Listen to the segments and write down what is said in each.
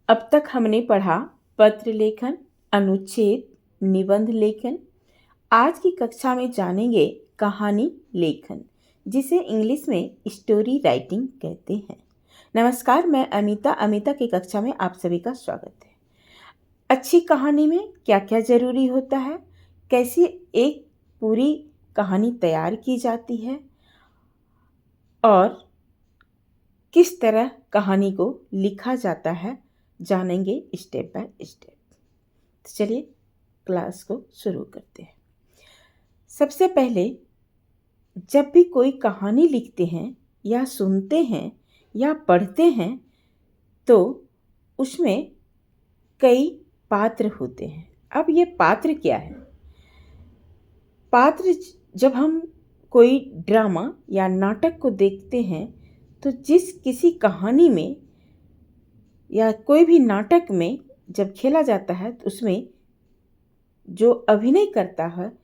अब तक हमने पढ़ा पत्र लेखन, अनुच्छेद, निबंध लेखन। आज की कक्षा में जानेंगे कहानी लेखन, जिसे इंग्लिश में स्टोरी राइटिंग कहते हैं। नमस्कार, मैं अमिता की कक्षा में आप सभी का स्वागत है। अच्छी कहानी में क्या क्या ज़रूरी होता है, कैसे एक पूरी कहानी तैयार की जाती है और किस तरह कहानी को लिखा जाता है, जानेंगे स्टेप बाय स्टेप। तो चलिए क्लास को शुरू करते हैं। सबसे पहले जब भी कोई कहानी लिखते हैं या सुनते हैं या पढ़ते हैं तो उसमें कई पात्र होते हैं। अब ये पात्र क्या है? पात्र जब हम कोई ड्रामा या नाटक को देखते हैं तो जिस किसी कहानी में या कोई भी नाटक में जब खेला जाता है तो उसमें जो अभिनय करता है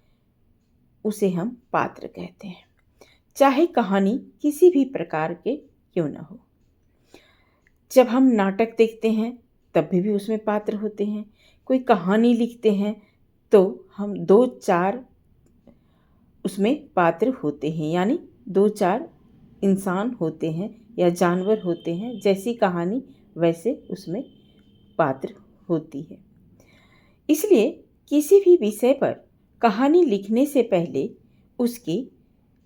उसे हम पात्र कहते हैं, चाहे कहानी किसी भी प्रकार के क्यों न हो। जब हम नाटक देखते हैं तब भी उसमें पात्र होते हैं। कोई कहानी लिखते हैं तो हम 2-4 उसमें पात्र होते हैं, यानी 2-4 इंसान होते हैं या जानवर होते हैं। जैसी कहानी वैसे उसमें पात्र होती है। इसलिए किसी भी विषय पर कहानी लिखने से पहले उसकी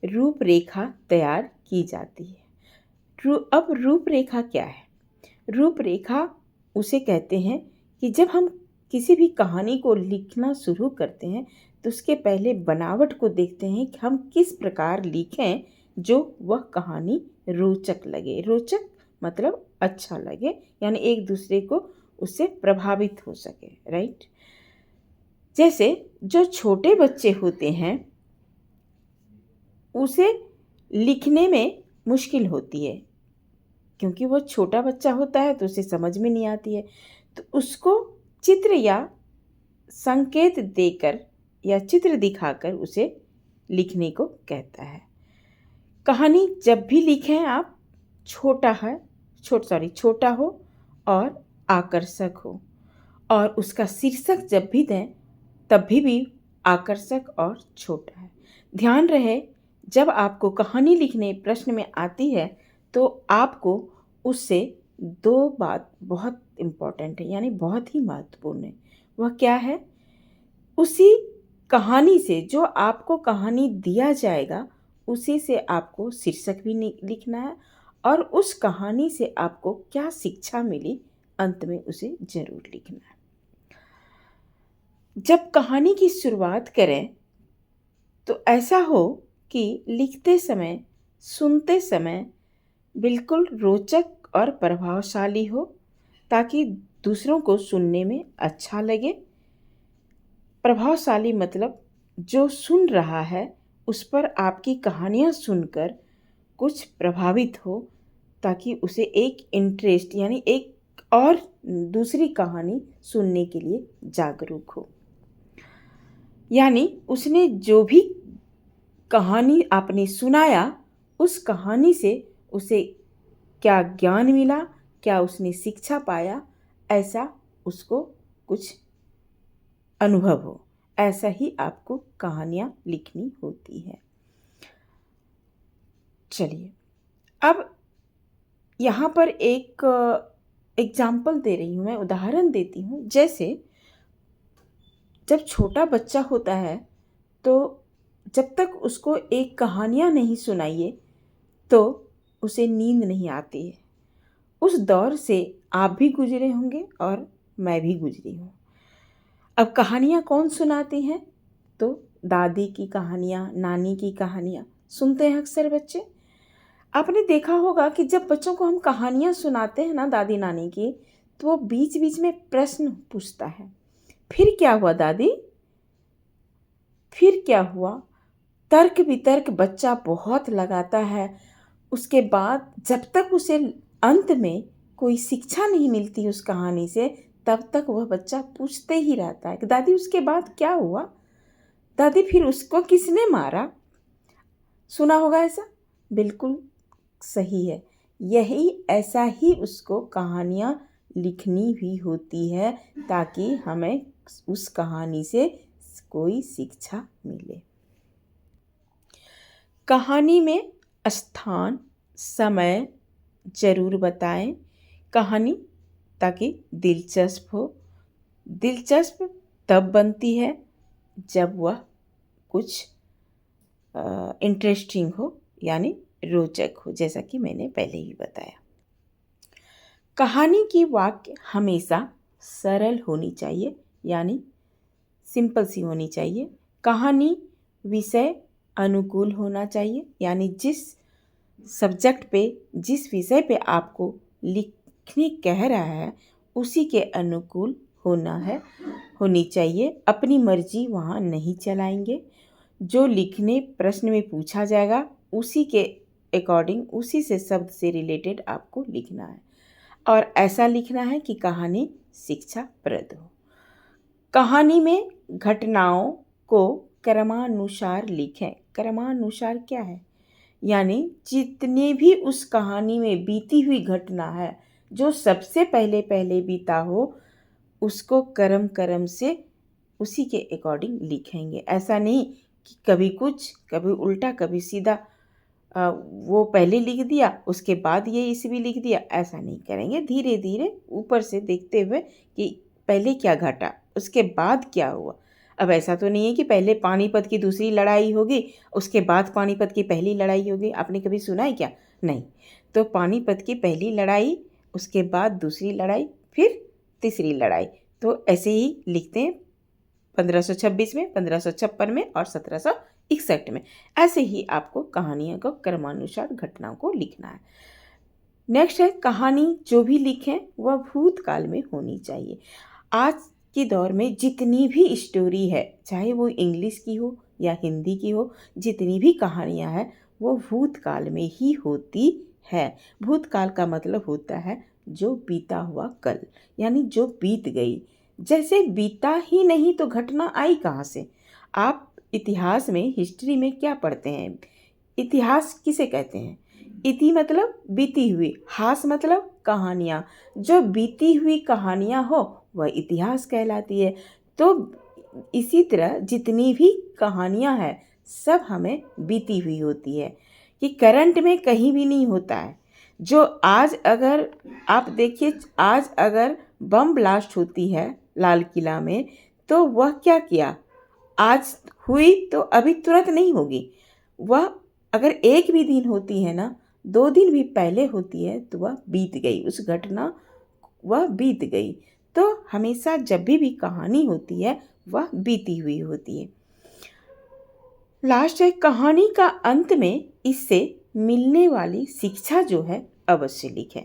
रूपरेखा तैयार की जाती है। अब रूपरेखा क्या है? रूपरेखा उसे कहते हैं कि जब हम किसी भी कहानी को लिखना शुरू करते हैं तो उसके पहले बनावट को देखते हैं कि हम किस प्रकार लिखें जो वह कहानी रोचक लगे। रोचक मतलब अच्छा लगे, यानी एक दूसरे को उससे प्रभावित हो सके, राइट। जैसे जो छोटे बच्चे होते हैं उसे लिखने में मुश्किल होती है, क्योंकि वो छोटा बच्चा होता है तो उसे समझ में नहीं आती है, तो उसको चित्र या संकेत देकर या चित्र दिखाकर उसे लिखने को कहता है। कहानी जब भी लिखें आप, छोटा हो और आकर्षक हो, और उसका शीर्षक जब भी दें तब भी आकर्षक और छोटा है। ध्यान रहे, जब आपको कहानी लिखने प्रश्न में आती है तो आपको उससे 2 बात बहुत इम्पॉर्टेंट है, यानी बहुत ही महत्वपूर्ण है। वह क्या है? उसी कहानी से, जो आपको कहानी दिया जाएगा उसी से आपको शीर्षक भी लिखना है और उस कहानी से आपको क्या शिक्षा मिली अंत में उसे जरूर लिखना है। जब कहानी की शुरुआत करें तो ऐसा हो कि लिखते समय, सुनते समय बिल्कुल रोचक और प्रभावशाली हो, ताकि दूसरों को सुनने में अच्छा लगे। प्रभावशाली मतलब जो सुन रहा है उस पर आपकी कहानियाँ सुनकर कुछ प्रभावित हो, ताकि उसे एक इंटरेस्ट यानी एक और दूसरी कहानी सुनने के लिए जागरूक हो। यानी उसने जो भी कहानी आपने सुनाया उस कहानी से उसे क्या ज्ञान मिला, क्या उसने शिक्षा पाया, ऐसा उसको कुछ अनुभव हो। ऐसा ही आपको कहानियाँ लिखनी होती है। चलिए अब यहाँ पर एक एग्जाम्पल दे रही हूँ, मैं उदाहरण देती हूँ। जैसे जब छोटा बच्चा होता है तो जब तक उसको एक कहानियाँ नहीं सुनाइए तो उसे नींद नहीं आती है। उस दौर से आप भी गुजरे होंगे और मैं भी गुजरी हूँ। अब कहानियाँ कौन सुनाती हैं? तो दादी की कहानियाँ, नानी की कहानियाँ सुनते हैं अक्सर बच्चे। आपने देखा होगा कि जब बच्चों को हम कहानियाँ सुनाते हैं ना दादी नानी की, तो वो बीच बीच में प्रश्न पूछता है, फिर क्या हुआ दादी, फिर क्या हुआ। तर्क वितर्क बच्चा बहुत लगाता है। उसके बाद जब तक उसे अंत में कोई शिक्षा नहीं मिलती उस कहानी से, तब तक वह बच्चा पूछते ही रहता है कि दादी उसके बाद क्या हुआ, दादी फिर उसको किसने मारा। सुना होगा ऐसा? बिल्कुल सही है। यही ऐसा ही उसको कहानियाँ लिखनी भी होती है ताकि हमें उस कहानी से कोई शिक्षा मिले। कहानी में स्थान समय ज़रूर बताएं कहानी ताकि दिलचस्प हो। दिलचस्प तब बनती है जब वह कुछ इंटरेस्टिंग हो यानी रोचक हो, जैसा कि मैंने पहले ही बताया। कहानी की वाक्य हमेशा सरल होनी चाहिए यानी सिंपल सी होनी चाहिए। कहानी विषय अनुकूल होना चाहिए यानी जिस सब्जेक्ट पे जिस विषय पे आपको लिखने कह रहा है उसी के अनुकूल होनी चाहिए। अपनी मर्जी वहाँ नहीं चलाएंगे। जो लिखने प्रश्न में पूछा जाएगा उसी के अकॉर्डिंग उसी से शब्द से रिलेटेड आपको लिखना है और ऐसा लिखना है कि कहानी शिक्षाप्रद हो। कहानी में घटनाओं को क्रमानुसार लिखें। क्रमानुसार क्या है? यानी जितने भी उस कहानी में बीती हुई घटना है जो सबसे पहले पहले बीता हो उसको क्रम से उसी के अकॉर्डिंग लिखेंगे। ऐसा नहीं कि कभी कुछ कभी उल्टा कभी सीधा वो पहले लिख दिया उसके बाद ये इसे भी लिख दिया, ऐसा नहीं करेंगे। धीरे धीरे ऊपर से देखते हुए कि पहले क्या घटा उसके बाद क्या हुआ। अब ऐसा तो नहीं है कि पहले पानीपत की दूसरी लड़ाई होगी उसके बाद पानीपत की पहली लड़ाई होगी। आपने कभी सुना है क्या? नहीं। तो पानीपत की पहली लड़ाई उसके बाद दूसरी लड़ाई फिर तीसरी लड़ाई, तो ऐसे ही लिखते हैं 1526 में, 1556 में और 1761 में। ऐसे ही आपको कहानियों को क्रमानुसार घटनाओं को लिखना है। नेक्स्ट है कहानी जो भी लिखें वह भूतकाल में होनी चाहिए। आज के दौर में जितनी भी स्टोरी है चाहे वो इंग्लिश की हो या हिंदी की हो, जितनी भी कहानियाँ हैं वो भूतकाल में ही होती है। भूतकाल का मतलब होता है जो बीता हुआ कल यानी जो बीत गई। जैसे बीता ही नहीं तो घटना आई कहाँ से? आप इतिहास में हिस्ट्री में क्या पढ़ते हैं? इतिहास किसे कहते हैं? इति मतलब बीती हुई, हास मतलब कहानियाँ। जो बीती हुई कहानियाँ हो वह इतिहास कहलाती है। तो इसी तरह जितनी भी कहानियाँ हैं सब हमें बीती हुई होती है कि करंट में कहीं भी नहीं होता है। जो आज अगर आप देखिए आज अगर बम ब्लास्ट होती है लाल किला में तो वह क्या किया? आज हुई तो अभी तुरंत नहीं होगी। वह अगर एक भी दिन होती है ना, 2 दिन भी पहले होती है तो वह बीत गई, उस घटना वह बीत गई। तो हमेशा जब भी कहानी होती है वह बीती हुई होती है। लास्ट है कहानी का अंत में इससे मिलने वाली शिक्षा जो है अवश्य लिखें।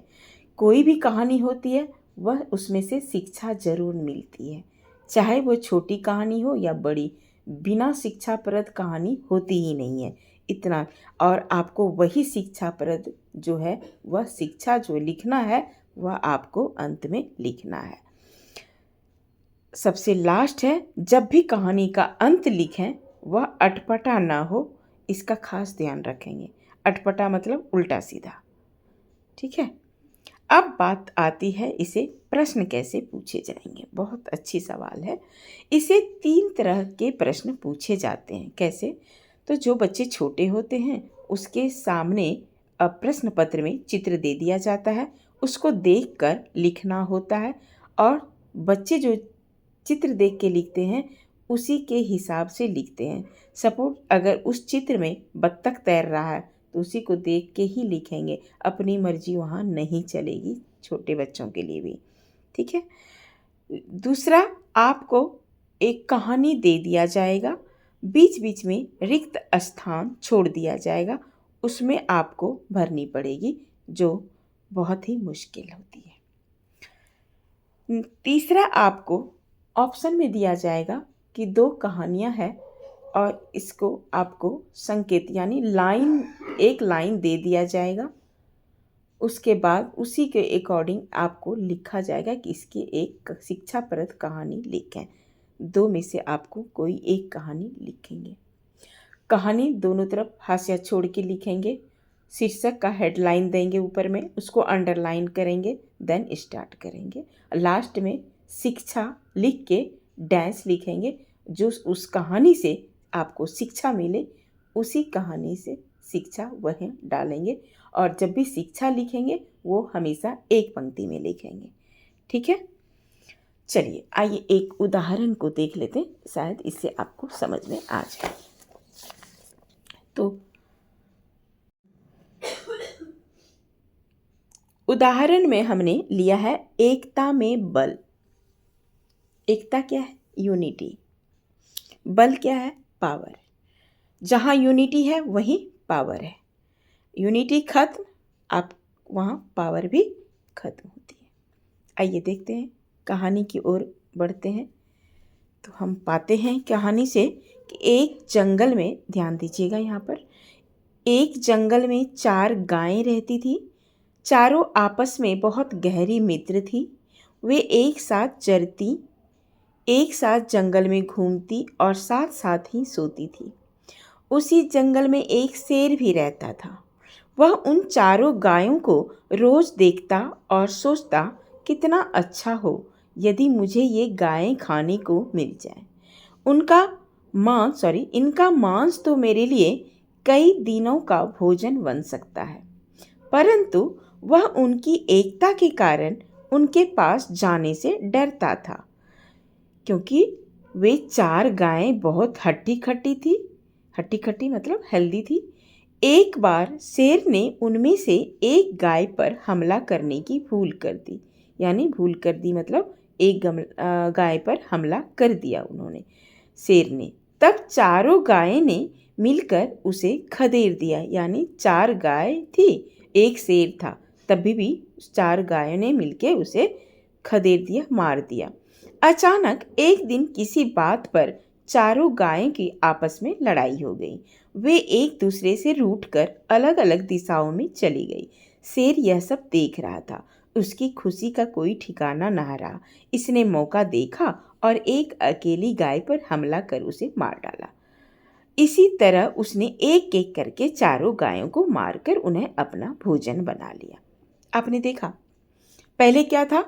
कोई भी कहानी होती है वह उसमें से शिक्षा जरूर मिलती है, चाहे वो छोटी कहानी हो या बड़ी। बिना शिक्षाप्रद कहानी होती ही नहीं है, इतना। और आपको वही शिक्षाप्रद जो है वह शिक्षा जो लिखना है वह आपको अंत में लिखना है। सबसे लास्ट है जब भी कहानी का अंत लिखें वह अटपटा ना हो, इसका खास ध्यान रखेंगे। अटपटा मतलब उल्टा सीधा, ठीक है। अब बात आती है इसे प्रश्न कैसे पूछे जाएंगे। बहुत अच्छी सवाल है। इसे 3 तरह के प्रश्न पूछे जाते हैं। कैसे? तो जो बच्चे छोटे होते हैं उसके सामने प्रश्न पत्र में चित्र दे दिया जाता है, उसको देखकर लिखना होता है और बच्चे जो चित्र देख के लिखते हैं उसी के हिसाब से लिखते हैं। सपोज अगर उस चित्र में बत्तख तैर रहा है तो उसी को देख के ही लिखेंगे, अपनी मर्जी वहाँ नहीं चलेगी, छोटे बच्चों के लिए भी, ठीक है। दूसरा, आपको एक कहानी दे दिया जाएगा, बीच बीच में रिक्त स्थान छोड़ दिया जाएगा, उसमें आपको भरनी पड़ेगी जो बहुत ही मुश्किल होती है। तीसरा, आपको ऑप्शन में दिया जाएगा कि 2 कहानियाँ हैं और इसको आपको संकेत यानी एक लाइन दे दिया जाएगा। उसके बाद उसी के अकॉर्डिंग आपको लिखा जाएगा कि इसकी एक शिक्षाप्रद कहानी लिखें। 2 में से आपको कोई एक कहानी लिखेंगे। कहानी दोनों तरफ हाशिया छोड़ के लिखेंगे। शीर्षक का हेडलाइन देंगे ऊपर में, उसको अंडरलाइन करेंगे, देन स्टार्ट करेंगे। लास्ट में शिक्षा लिख के डैश लिखेंगे, जो उस कहानी से आपको शिक्षा मिले उसी कहानी से शिक्षा वहीं डालेंगे। और जब भी शिक्षा लिखेंगे वो हमेशा एक पंक्ति में लिखेंगे। ठीक है, चलिए आइए एक उदाहरण को देख लेते हैं, शायद इससे आपको समझ में आ जाए। तो उदाहरण में हमने लिया है एकता में बल। एकता क्या है? यूनिटी। बल क्या है? पावर। जहाँ यूनिटी है वहीं पावर है। यूनिटी खत्म, आप वहाँ पावर भी खत्म होती है। आइए देखते हैं, कहानी की ओर बढ़ते हैं। तो हम पाते हैं कहानी से कि एक जंगल में, ध्यान दीजिएगा यहाँ पर, एक जंगल में 4 गायें रहती थी। चारों आपस में बहुत गहरी मित्र थी। वे एक साथ चरती, एक साथ जंगल में घूमती और साथ साथ ही सोती थी। उसी जंगल में एक शेर भी रहता था। वह उन चारों गायों को रोज देखता और सोचता, कितना अच्छा हो यदि मुझे ये गायें खाने को मिल जाए। इनका मांस तो मेरे लिए कई दिनों का भोजन बन सकता है। परंतु वह उनकी एकता के कारण उनके पास जाने से डरता था, क्योंकि वे 4 गायें बहुत हट्टी खट्टी थी। हट्टी खट्टी मतलब हेल्दी थी। एक बार शेर ने उनमें से एक गाय पर हमला करने की भूल कर दी। यानी भूल कर दी मतलब एक गाय पर हमला कर दिया उन्होंने, शेर ने। तब चारों गायें ने मिलकर उसे खदेड़ दिया। यानी 4 गाय थी, एक शेर था, तभी भी 4 गायों ने मिलकर उसे खदेड़ दिया, मार दिया। अचानक एक दिन किसी बात पर चारों गायें की आपस में लड़ाई हो गई। वे एक दूसरे से रूठकर अलग अलग दिशाओं में चली गई। शेर यह सब देख रहा था। उसकी खुशी का कोई ठिकाना न रहा। इसने मौका देखा और एक अकेली गाय पर हमला कर उसे मार डाला। इसी तरह उसने एक एक करके चारों गायों को मारकर उन्हें अपना भोजन बना लिया। आपने देखा, पहले क्या था?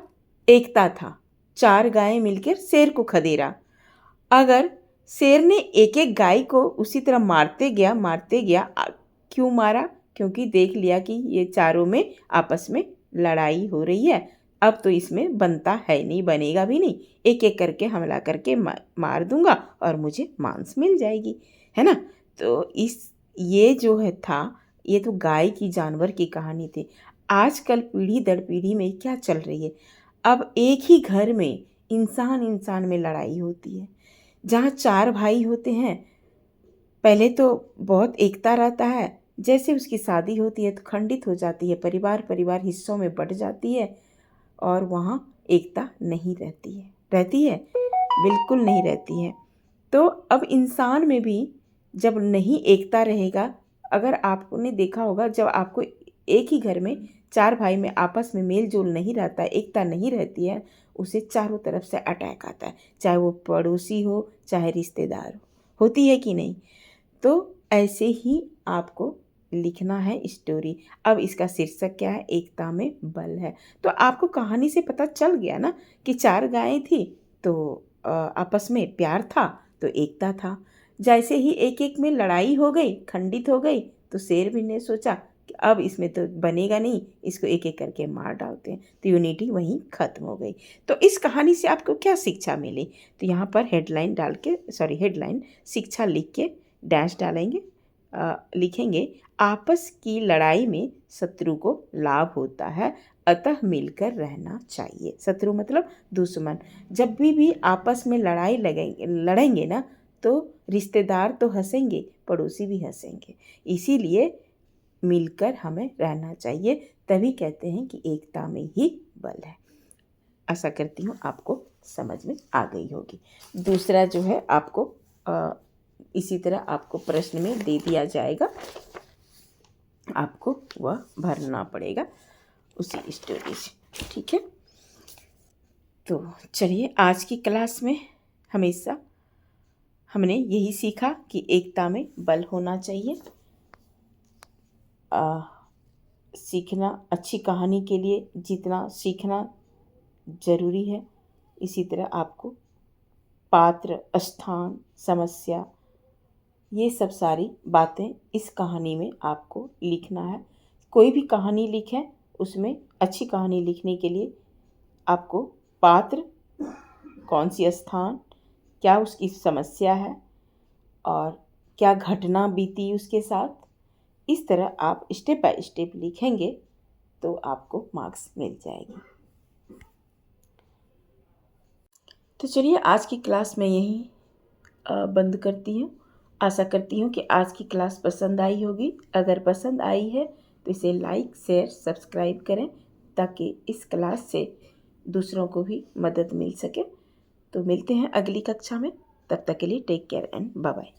एकता था। 4 गायें मिलकर शेर को खदेड़ा। अगर शेर ने एक एक गाय को उसी तरह मारते गया, क्यों मारा? क्योंकि देख लिया कि ये चारों में आपस में लड़ाई हो रही है, अब तो इसमें बनता है नहीं, बनेगा भी नहीं, एक एक करके हमला करके मार दूंगा और मुझे मांस मिल जाएगी, है ना। तो ये जो है था, ये तो गाय की, जानवर की कहानी थी। आजकल पीढ़ी दर पीढ़ी में क्या चल रही है? अब एक ही घर में इंसान में लड़ाई होती है। जहाँ 4 भाई होते हैं, पहले तो बहुत एकता रहता है, जैसे उसकी शादी होती है तो खंडित हो जाती है, परिवार हिस्सों में बंट जाती है और वहाँ एकता नहीं रहती है, बिल्कुल नहीं रहती है। तो अब इंसान में भी जब नहीं एकता रहेगा, अगर आपने देखा होगा, जब आपको एक ही घर में 4 भाई में आपस में मेल जोल नहीं रहता है, एकता नहीं रहती है, उसे चारों तरफ से अटैक आता है, चाहे वो पड़ोसी हो चाहे रिश्तेदार हो। होती है कि नहीं? तो ऐसे ही आपको लिखना है स्टोरी। अब इसका शीर्षक क्या है? एकता में बल है। तो आपको कहानी से पता चल गया ना कि 4 गायें थी तो आपस में प्यार था तो एकता था। जैसे ही एक एक में लड़ाई हो गई, खंडित हो गई, तो शेर भी ने सोचा कि अब इसमें तो बनेगा नहीं, इसको एक एक करके मार डालते हैं, तो यूनिटी वहीं ख़त्म हो गई। तो इस कहानी से आपको क्या शिक्षा मिली? तो यहाँ पर हेडलाइन शिक्षा लिख के डैश डालेंगे, लिखेंगे, आपस की लड़ाई में शत्रु को लाभ होता है, अतः मिलकर रहना चाहिए। शत्रु मतलब दुश्मन। जब भी आपस में लड़ेंगे ना, तो रिश्तेदार तो हंसेंगे, पड़ोसी भी हंसेंगे। इसीलिए मिलकर हमें रहना चाहिए, तभी कहते हैं कि एकता में ही बल है। आशा करती हूँ आपको समझ में आ गई होगी। दूसरा जो है आपको इसी तरह आपको प्रश्न में दे दिया जाएगा, आपको वह भरना पड़ेगा उसी स्टोरी से। ठीक है, तो चलिए आज की क्लास में हमेशा हमने यही सीखा कि एकता में बल होना चाहिए। सीखना अच्छी कहानी के लिए जितना सीखना ज़रूरी है, इसी तरह आपको पात्र, स्थान, समस्या, ये सब सारी बातें इस कहानी में आपको लिखना है। कोई भी कहानी लिखें, उसमें अच्छी कहानी लिखने के लिए आपको पात्र, कौन सी स्थान, क्या उसकी समस्या है और क्या घटना बीती उसके साथ, इस तरह आप स्टेप बाय स्टेप लिखेंगे तो आपको मार्क्स मिल जाएगी। तो चलिए आज की क्लास में यहीं बंद करती हूँ। आशा करती हूँ कि आज की क्लास पसंद आई होगी। अगर पसंद आई है तो इसे लाइक, शेयर, सब्सक्राइब करें ताकि इस क्लास से दूसरों को भी मदद मिल सके। तो मिलते हैं अगली कक्षा में। तब तक के लिए take care and bye bye.